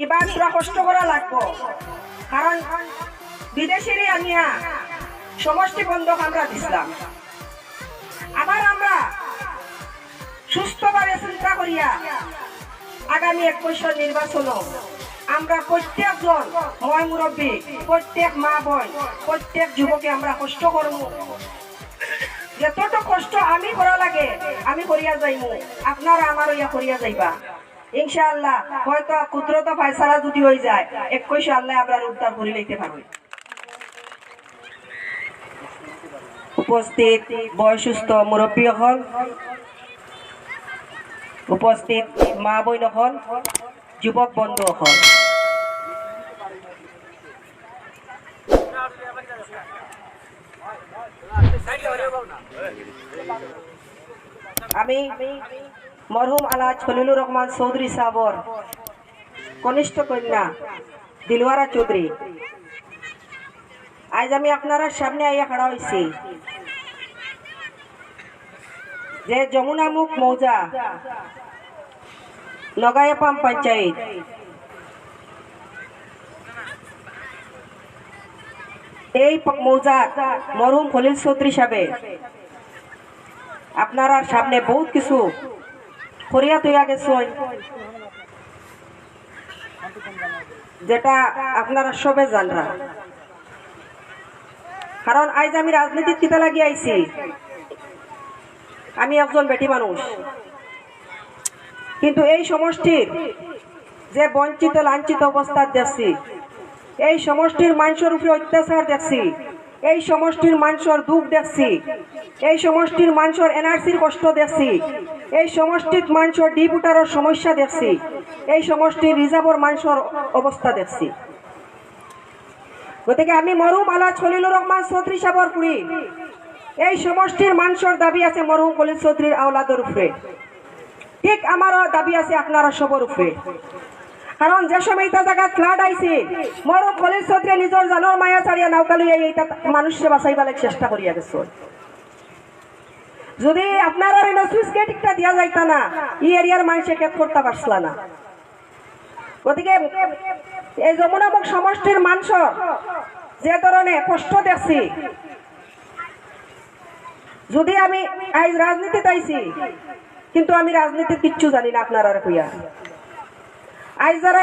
এবার তোরা কষ্ট করা লাগবো, কারণ বিদেশিরই আনিয়া সমষ্টি বন্ধক আমরা দিছিলাম। আবার আমরা সুস্থভাবে চিন্তা করিয়া আগামী 21 নির্বাচন আমরা প্রত্যেকজন ময় মুরব্বী, প্রত্যেক মা বোন, প্রত্যেক যুবকে আমরা কষ্ট করব। যতটা কষ্ট আমি করা লাগে আমি করিয়া যাইমু, আপনারা আমার ইয়া করিয়া যাইবা ইনশাআল্লাহ। হয়তো কুদরত ফায়সালা যদি হয়ে যায় 21 আল্লাহ আমরা উদ্ধার করে লইতে পারবো। উপস্থিত বয়সুস্থ মুরব্বী হল, উপস্থিত মা বোন হল, যুবক বন্ধু হল, আমি মরহুম আলহাজ খলিলুর রহমান চৌধুরী সাহর কনিষ্ঠ কন্যা দিলওয়ারা চৌধুরী আজ আমি আপনারা সামনে আইয়া খাড়া হয়েছি যে যমুনামুখ মৌজা নগায়াপাম পঞ্চায়েত এই মৌজার মরহুম খলিল চৌধুরী সাহেব আপনারা সামনে বহুত কিছু করিয়া তৈয়া গেছেন, যেটা আপনারা সবে জানরা। কারণ আজ আমি রাজনীতির কিতা লাগিয়ে আইছি, আমি একজন বেটি মানুষ, কিন্তু এই সমষ্টির যে বঞ্চিত লাঞ্ছিত অবস্থা দেখছি, এই সমষ্টির মানুষের উপরে অত্যাচার দেখছি, এই সমষ্টির মানুষের দুঃখ দেখছি, এই সমষ্টির মানুষের এনআরসির কষ্ট দেখছি, এই সমষ্টির মানুষের ডিপুটারের সমস্যা দেখছি, এই সমষ্টির রিজার্ভর মানুষের অবস্থা দেখছি। গতিকে আমি মরহুম আলহাজ খলিলুর রহমান চৌধুরী সাহেবের পুরি এই সমষ্টির মানুষের দাবি আছে মরহুম খলিল চৌধুরীর আওলাদের উপরে, ঠিক আমারও দাবি আছে আপনারা সবার উপরে। কারণ যে সময় এটা জায়গা ফ্লাড আইছে মরহুম খলিল চৌধুরী নিজের জানোর মায়া ছাড়িয়া নৌকা লইয়া এইটা মানুষকে বাঁচাইবার চেষ্টা করিয়া গেছে। যদি আপনারা সুইচ গেটটা দিয়া যাইতা না, এই এরিয়ার মানুষে কেপ করতে পারছিল না। গতিকে এই যমুনামুখ সমষ্টির মানুষের যে ধরনের কষ্ট দেখছি, যদি আমি আজ রাজনীতিতে আইছি কিন্তু আমি রাজনীতির কিচ্ছু জানি না আপনারা কইয়া। আজ যারা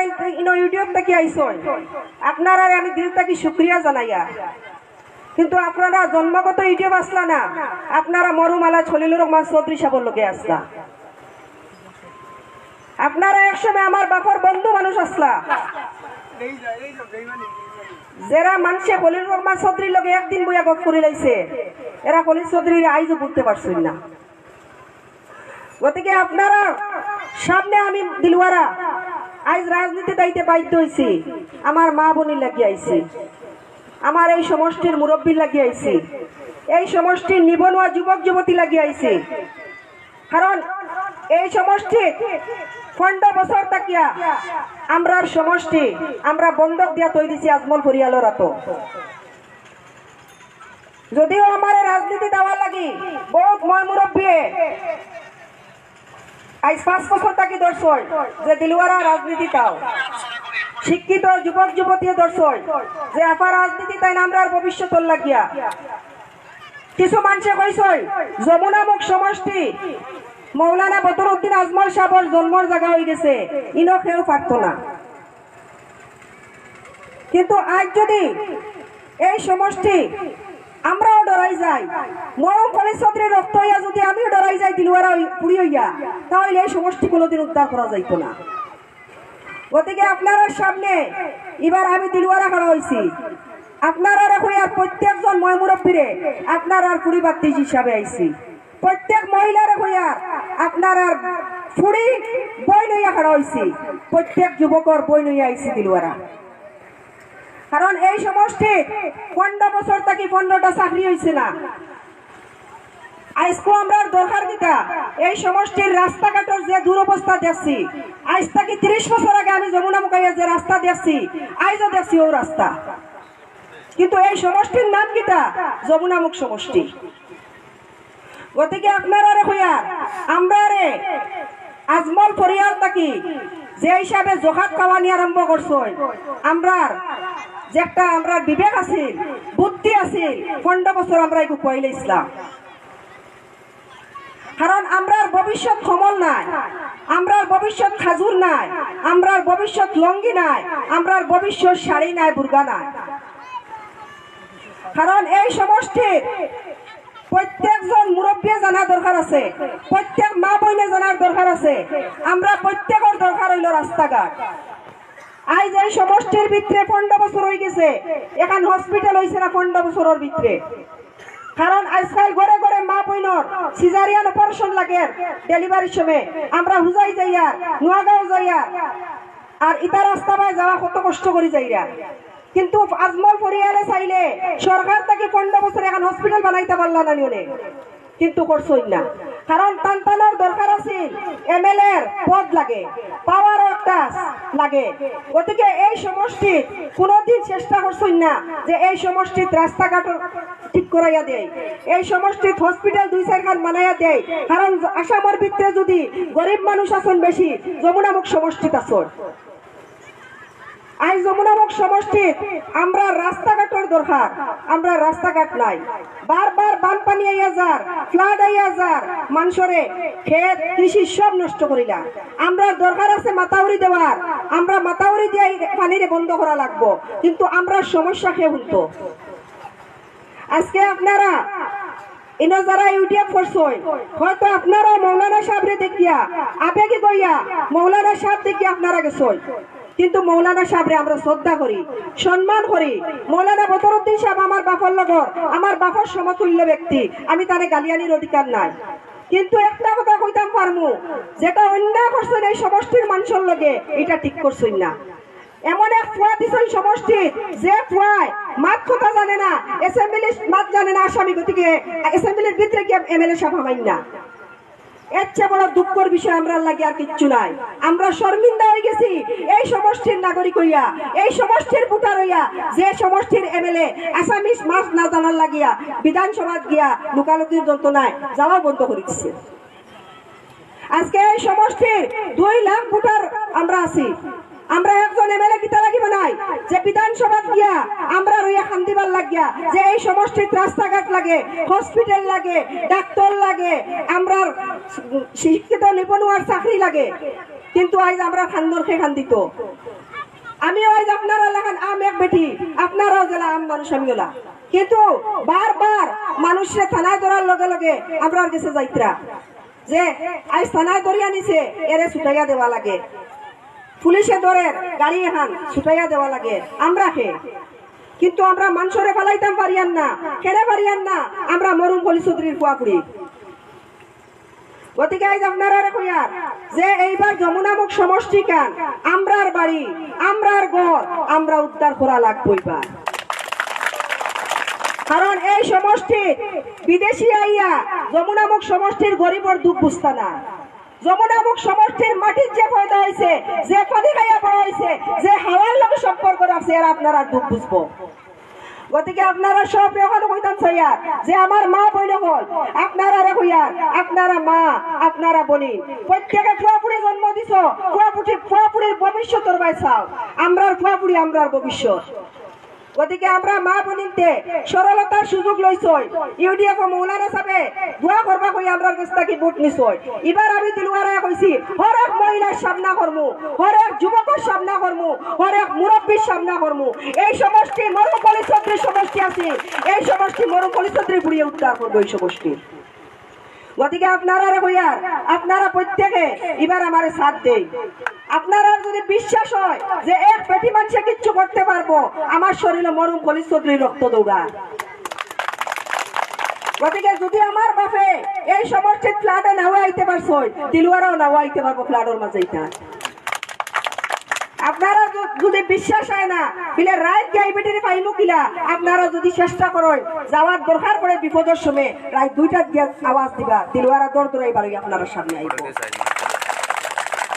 ইউটিউব থেকে আইসন আপনারা আমি দিল থেকে শুক্রিয়া জানাইয়া, কিন্তু আপনারা জন্মগত ইউটিউব আসলা না, আপনারা মরহুম আলহাজ খলিলুর রহমান চৌধুরী সাহেবের লোকে আসলা। আপনারা একসময় আমার বাপর বন্ধু মানুষ আসলা, যারা মানুষে খলিলুর রহমান চৌধুরীর লোকে একদিন বইয়া গপ করে লাইছে, এরা খলিল চৌধুরীর আইজও বুঝতে পারছেন না। গতিকে আপনারা সামনে আমি দিলওয়ারা আজ রাজনীতি দায়িত্বে বাধ্য হয়েছি, আমার মা বোনের লাগিয়ে আইছি, আমার এই সমষ্টির মুরব্বী লাগিয়ে আইছি, এই সমষ্টির নিবনুয়া যুবক যুবতী লাগিয়ে আইছি। কারণ এই সমষ্টি 15 বছর তাকিয়া আমরার সমষ্টি আমরা বন্ধক দিয়া তৈরি দিছি আজমল পরিয়ালের রাতো। যদিও আমার রাজনীতি দেওয়ার লাগি বহুত ময় মুরব্বী আজ 5 বছর তাকি দর্শয় যে দিলওয়ারা রাজনীতি তাও, শিক্ষিত যুবক যুবতী দর্শয় যে আপা রাজনীতি তাই আমরার ভবিষ্যৎ লাগিয়া। কিছু মানুষে কইসই যমুনামুখ সমষ্টি মৌলানা বদরউদ্দিন আজমল সাহেবের জন্মর জায়গা হয়ে গেছে, ইনো কেউ পারত না। কিন্তু আজ যদি এই সমষ্টি আমরাও ডরাই যাই, মরহুম খলিল চৌধুরীর রক্ত হইয়া যদি আমিও ডরাই যাই দিলওয়ারা পুরি হইয়া, তাহলে এই সমষ্টি কোনোদিন উদ্ধার করা যাইত না। গতিকে আপনার সামনে এবার আমি দিলওয়ারা করা হয়েছি, আপনারা আর প্রত্যেকজন ময় মুরব্বীরে আপনার আর পরিবার্তী হিসাবে আইছি, প্রত্যেক মহিলার হইয়ার আপনার আর ফুড়ি বই নইয়া করা হয়েছি, প্রত্যেক যুবকর বই নইয়া আইছি দিলওয়ারা। কারণ এই সমষ্টি 15 বছর থেকে 15টা চাকরি হয়েছে না। আজকে আমরা দরকার কিটা এই সমষ্টির রাস্তাঘাটের যে দুরবস্থা দেখছি, আজ থেকে 30 বছর আগে আমি যমুনামুখ যে রাস্তা দেখছি আজও দেখছি ও রাস্তা, কিন্তু এই সমষ্টির নাম কিটা যমুনামুখ সমষ্টি। গতিকে আপনারা হইয়া আমরা আজমল পরিয়াল থাকি যে হিসাবে জহাত খাওয়ানি আরম্ভ করছো আমরার যে একটা আমরা বিবেক আছিল বুদ্ধি আছিল 15 বছর আমরা এগু কইলে ইসলাম কারণ আমরার ভবিষ্যৎ কমল নাই আমরার ভবিষ্যৎ খাজুর নাই আমরার ভবিষ্যৎ লঙ্গি নাই আমরার ভবিষ্যৎ শাড়ি নাই বুর্গা নাই কারণ এই সমষ্টির প্রত্যেকজন মুরব্বী জানার দরকার আছে প্রত্যেক মা বোনে জানার দরকার আছে আমরা প্রত্যেকের দরকার হইল রাস্তাঘাট আজ এই সমষ্টির ভিতরে 15 বছর হয়ে গেছে এখন হসপিটাল হয়েছে না 15 বছরের ভিতরে কারণ আজকাল ঘরে ঘরে মা বোনর সিজারিয়ান অপারেশন লাগে ডেলিভারির সময় আমরা হুজাই যাইয়া নোয়াগাঁও যাইয়া আর ইটা রাস্তা পায় যাওয়া কত কষ্ট করে যাইয়া কিন্তু আজমল পরিয়ালে চাইলে সরকার থেকে 15 বছর এখন হসপিটাল বানাইতে পারলা না নিলে কিন্তু করছই না কারণ টানটানোর দরকার আছে এমএলএর পদ লাগে পাওয়ার একটা লাগে ওদিকে এই সমষ্টি কোনোদিন চেষ্টা করছই না যে এই সমষ্টিত রাস্তাঘাট ঠিক করাইয়া দেয় এই সমষ্টিত হসপিটাল 2-4 খান বানাইয়া দেয় কারণ আসামের ভিতরে যদি গরিব মানুষ আছেন বেশি যমুনামুখ সমষ্টিত আছেন আজ যমুনামুখ সমষ্টিত আমরা রাস্তাঘাটের দরকার আমরা রাস্তাঘাট নাই বারবার বানপানি আইয়া যার ফ্লাড আইয়া যার মানুষরে ক্ষেত কৃষি সব নষ্ট করিলা আমরা দরকার আছে মাতাউরি দেওয়ার আমরা মাতাউরি দিয়ে পানিরে বন্ধ করা লাগবো কিন্তু আমরা সমস্যা খেয়ে হতো আজকে আপনারা ইনো যারা ইউটিউব করছই হয়তো আপনারা মৌলানা সাহেবরে দেখিয়া আবেগে কইয়া মৌলানা সাহেব দেখিয়া আপনারা গেছই কিন্তু মৌলানা সাহেবরে আমরা শ্রদ্ধা করি সম্মান করি মৌলানা বদরুদ্দিন সাহেব আমার বাপর লগর আমার বাপর সমতুল্য ব্যক্তি আমি তারে গালিয়ানির অধিকার নাই কিন্তু একটা কথা কইতাম পারমু যেটা অন্যায় করছেন এই সমষ্টির মানুষের লগে এটা ঠিক করছেন না এমন এক ফুয়া দিছেন সমষ্টি যে ফুয়ায় মাত কথা জানে না অ্যাসেম্বলি মাত জানে না আসামি গতিকে অ্যাসেম্বলির ভিতরে কি এমএলএ সাহেব হবেন না এর চেয়ে বড় দুঃখের বিষয় আমরা লাগে আর কিচ্ছু নাই আমরা শর্মিন্দা হয়ে গেছি এই সমষ্টির নাগরিক হইয়া এই সমষ্টির ভোটার হইয়া যে সমষ্টির এমএলএ আসামিস মাস না জানার লাগিয়া বিধানসভা গিয়া লুকালুকির যন্ত্রণায় যাওয়া বন্ধ করে দিচ্ছে আজকে এই সমষ্টির 2 লাখ ভোটার আমরা আছি আমরা একজন এমএলএ কিতা লাগিব নাই যে বিধানসভা গিয়া আমরা রইয়া খান্দিবার লাগিয়া যে এই সমষ্টির রাস্তাঘাট লাগে হসপিটাল লাগে ডাক্তার লাগে আমরা শিক্ষিত নিপুণার চাকরি লাগে কিন্তু আজ আমরা খান্দরকে খান্দিত আমি আজ আপনারা লাগান আম এক বেটি আপনারাও জেলা আম মানুষ আমি গেলা কিন্তু বারবার মানুষের থানায় ধরার লগে লগে আমরা গেছে যাইত্রা যে আজ থানায় ধরিয়া নিছে এরে ছুটাইয়া দেওয়া লাগে পুলিশে ধরে গাড়ি এখন ছুটাইয়া দেওয়া লাগে আমরা কে কিন্তু আমরা মানুষরে ফেলাইতাম পারিয়ান না খেলে পারিয়ান না আমরা মরুম কলি চৌধুরীর ফুয়াপুরি গতিকে আজ আপনারা কইয়ার যে এইবার যমুনামুখ সমষ্টি কান আমরার বাড়ি আমরার ঘর আমরা উদ্ধার করা লাগবো এবার কারণ এই সমষ্টি বিদেশি আইয়া যমুনামুখ সমষ্টির গরিবর দুঃখ বুঝতা না যমুনামুখ সমষ্টির মাটির যে পয়দা হয়েছে যে পানি খাইয়া বড় হয়েছে যে হাওয়ার লগে সম্পর্ক রাখছে এরা আপনারা দুঃখ বুঝবো গতিকে আপনারা সব এখন কইতাম চাইয়ার যে আমার মা বইন হল আপনারা রে কইয়ার আপনারা মা আপনারা বলি প্রত্যেকে ফুয়াপুরি জন্ম দিছ ফুয়াপুরির ভবিষ্যতের বাই চাও আমরার ফুয়াপুরি আমরার ভবিষ্যৎ গতিকে আমরা মা বোনিতে সরলতার সুযোগ লইছই ইউডিএফ মৌলানা সাহেবে দোয়া করবা কই আমরার কাছ থেকে ভোট নিছই এবার আমি দিলওয়ারা কইছি হরেক মহিলার সামনা করমু হরেক যুবকের সামনা করমু হরেক মুরব্বীর সামনা করমু এই সমষ্টি মরুম পরিষদের সমষ্টি আছে এই সমষ্টি মরুম পরিষদের পুড়িয়ে উদ্ধার করবো এই সমষ্টি গতিকে আপনারা রে কইয়ার আপনারা প্রত্যেকে এবার আমারে সাথ দেই আপনারা যদি বিশ্বাস হয় যে এক পেটি মানুষে কিচ্ছু করতে পারবো আমার শরীরে মরুম কলি চৌধুরীর রক্ত দৌড়া গতিকে যদি আমার বাপে এই সমষ্টির ফ্ল্যাটে নাও আইতে পারছই দিলওয়ারাও নাও আইতে পারবো ফ্ল্যাটের মাঝে এটা আপনারা যদি বিশ্বাস হয় না বিলে রাত গাই বেটিরে পাইমু কিলা আপনারা যদি চেষ্টা করেন যাওয়ার দরকার পড়ে বিপদের সময় রাত 2টার দিয়ে আওয়াজ দিবা দিলওয়ারা দৌড় দৌড়াই পারবে আপনারা সামনে আইব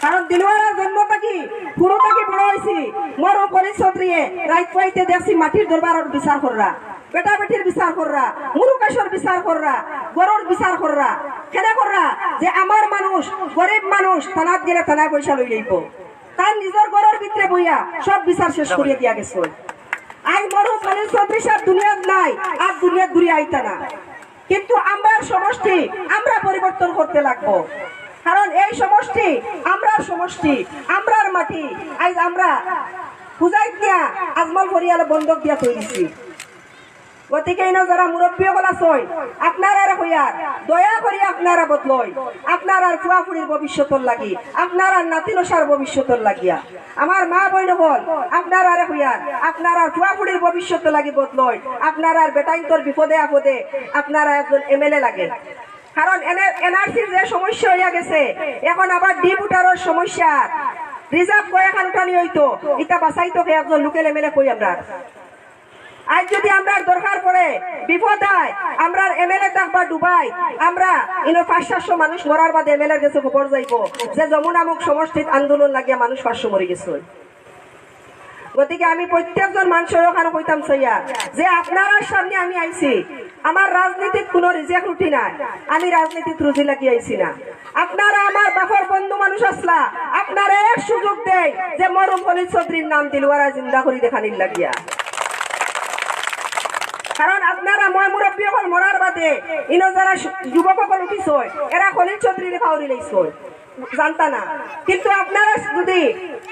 কারণ দিলওয়ারার জন্মটা কি পুরোটা কি বড় হয়েছি মরো পরিচদ্রিয়ে রাত পাইতে দেখছি মাটির দরবারের বিচার কররা বেটা বেটির বিচার কররা মুরুকাশর বিচার কররা গরুর বিচার কররা কেন কররা যে আমার মানুষ গরিব মানুষ থানাত গেলে থানায় পয়সা লই লইব তার নিজের ঘরের ভিতরে বইয়া সব বিচার শেষ করিয়া দিয়া গেছে আজ মরু খলিল চৌধুরী সাহেব দুনিয়াত নাই আর দুনিয়াত ঘুরে আইতা না কিন্তু আমরা সমষ্টি আমরা পরিবর্তন করতে লাগবো কারণ এই সমষ্টি আমরার সমষ্টি আমরার মাটি আজ আমরা পূজাই দিয়া আজমল ফরিয়ালে বন্ধক দিয়া তৈরিছি গতিকে যারা মুরব্বী হল আছই আপনারা হইয়ার দয়া করি আপনারা বদলই আপনার আর ফুয়াফুড়ির ভবিষ্যতর লাগি আপনার আর নাতিনসার ভবিষ্যতর লাগিয়া আমার মা বইন হল আপনার আর হইয়ার আপনার আর ফুয়াফুড়ির ভবিষ্যত লাগি বদলই আপনার আর বেটাইন্তর বিপদে আপদে আপনারা একজন এমএলএ লাগে কারণ এনআরসির যে সমস্যা হইয়া গেছে এখন আবার ডিপুটারর সমস্যা রিজার্ভ কয়েকখান উঠানি হইতো ইটা বাঁচাইতো একজন লোকেল এমএলএ কই আমরা আজ যদি আমরা দরকার পড়ে বিপদ হয় আমরা এমএলএ থাকবা ডুবাই আমরা 500 মানুষ মরার বাদে এমএলএ এর কাছে খবর যাইবো যে যমুনা মুখ সমষ্টিত আন্দোলন লাগিয়া মানুষ 500 মরে গেছে গতিকে আমি প্রত্যেকজন মানুষের ওখানে কইতাম সইয়া যে আপনার সামনে আমি আইছি আমার রাজনীতির কোন রিজেক্ট উঠি নাই আমি রাজনীতিত রুজি লাগিয়ে আইছি না আপনারা আমার বাপর বন্ধু মানুষ আসলা আপনারা এক সুযোগ দেয় যে মরুম খলিল চৌধুরীর নাম দিলওয়ারা জিন্দা করি দেখানির লাগিয়া কারণ আপনারা মই মুরব্বী হল মরার বাদে যারা যুবক সকল উঠিস এরা খলিল চৌধুরীর খাওয়ারি লাইছ জানতা না কিন্তু আপনারা যদি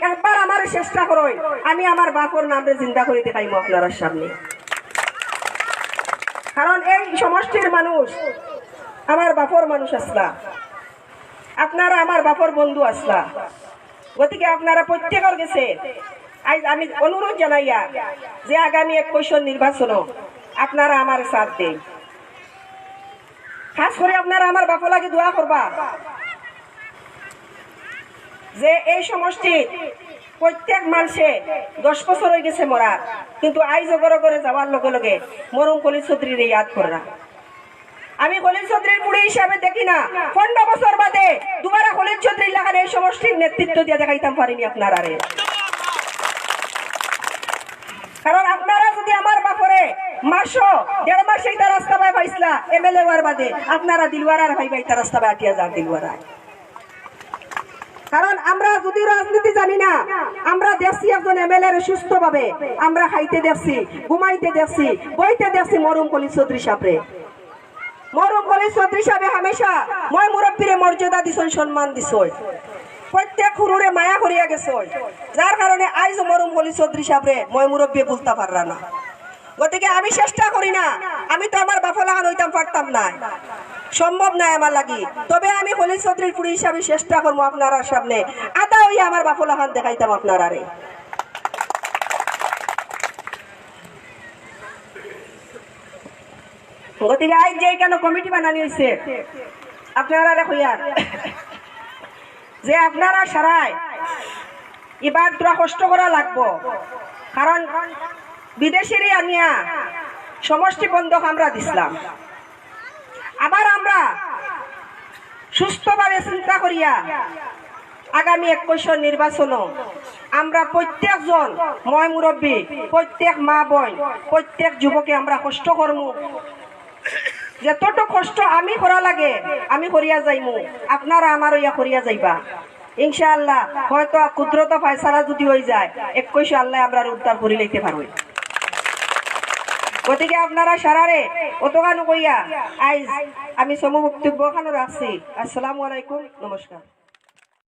একবার আমার চেষ্টা করেন আমি আমার বাপর নামে জিন্দা করে দেখাইব আপনার সামনে কারণ এই সমষ্টির মানুষ আমার বাপর মানুষ আসলা আপনারা আমার বাপর বন্ধু আসলা গতিকে আপনারা প্রত্যেকের গেছে আজ আমি অনুরোধ জানাইয়া যে আগামী 21 নির্বাচন আপনারা আমার সাথ দেন খাস করে আপনারা আমার বাপ লাগে দোয়া করবা যে এই সমষ্টি প্রত্যেক মানুষে 10 বছর হয়ে গেছে মরা কিন্তু আইজ ঘরে ঘরে যাওয়ার লগে লগে মরুম খলিল চৌধুরীর ইয়াদ করা আমি খলিল চৌধুরীর পুরী হিসাবে দেখি না 15 বছর বাদে দুবারা খলিল চৌধুরী লাগান এই সমষ্টির নেতৃত্ব দিয়ে দেখাইতাম পারিনি আপনারা কারণ আপনারা যদি আমার বাপরে মাসো 1.5 মাস এইটা রাস্তা পাই পাইছিলা এমএলএ ওয়ার বাদে আপনারা দিলওয়ারার ভাই ভাই তার রাস্তা পাই আটিয়া যান দিলওয়ারা কারণ আমরা যদি রাজনীতি জানি না আমরা দেখছি একজন এমএলএ এর সুস্থ ভাবে আমরা খাইতে দেখছি ঘুমাইতে দেখছি বইতে দেখছি মরুম খলিল চৌধুরী সাহেবরে মরুম খলিল চৌধুরী সাহেব হামেশা মই মুরব্বীরে মর্যাদা দিছন সম্মান দিছই প্রত্যেক হুরুরে মায়া করিয়া গেছে যার কারণে আইজ মরুম খলিল চৌধুরী সাহেবরে মই মুরব্বী বলতে পাররা না গতিকে আমি চেষ্টা করি না আমি তো আমার বাপা লাগান হইতাম পারতাম না সম্ভব নাই আমার লাগি তবে আমি খলিল চৌধুরীর পুরী হিসাবে চেষ্টা করবো আপনার সামনে আদা হইয়া আমার বাপা লাগান দেখাইতাম আপনারা গতিকে আজ যে কেন কমিটি বানানি হয়েছে আপনারা কইয়া যে আপনারা সারাই এবার তোরা কষ্ট করা লাগবো কারণ বিদেশিরই আনিয়া সমষ্টি বন্ধক আমরা দিছিলাম আবার আমরা সুস্থভাবে চিন্তা করিয়া আগামী 21 নির্বাচন আমরা প্রত্যেকজন মই মুরব্বী প্রত্যেক মা বোন প্রত্যেক যুবকে আমরা কষ্ট করবো যতটুকু কষ্ট আমি করা লাগে আমি করিয়া যাইমু আপনারা আমার ইয়া করিয়া যাইবা ইনশাআল্লাহ হয়তো কুদরত ফয়সালা যদি হয়ে যায় 21 আল্লাহ আমরা উদ্ধার করে লইতে পারবো গতিকে আপনারা সারারে অতগানো কইয়া আইজ আমি সমবক্তব্য খানো রাখছি আসসালামু আলাইকুম নমস্কার।